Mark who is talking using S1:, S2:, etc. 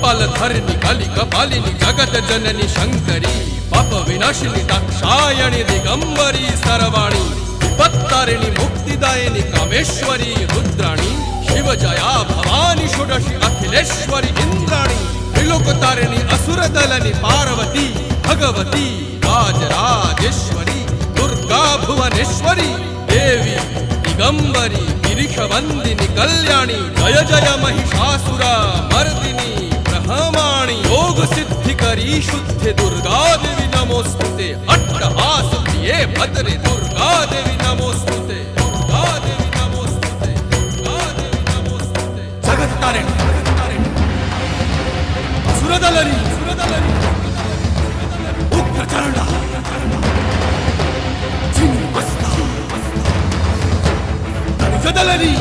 S1: कपालधरिणि कलिकपालिनि जगत जननि शंकरी पाप विनाशिनी दाक्षायणि दिगंबरी सर्वाणी विपत्तारिणि मुक्तिदायिनी कामेश्वरी रुद्राणी शिवजया भवानी षोडशी अखिलेश्वरी इंद्राणी त्रिलोकतारिणि असुरदलनि पार्वती भगवती राजराजेश्वरी दुर्गा भुवनेश्वरी देवी दिगंबरी गिरीशवंदिनी कल्याणी जय जय महिषासुर मर्दिनी ब्रह्माणी योग सिद्धिकरी शुद्धे दुर्गा देवी नमोस्तुते अट्टहास प्रिये भद्रे दुर्गा देवी नमोस्तुते दुर्गा देवी नमोस्तुते दुर्गा देवी नमोस्तुते जगत तारिणी असुरदलनी उग्रचरण चिन्मस्ता दलनी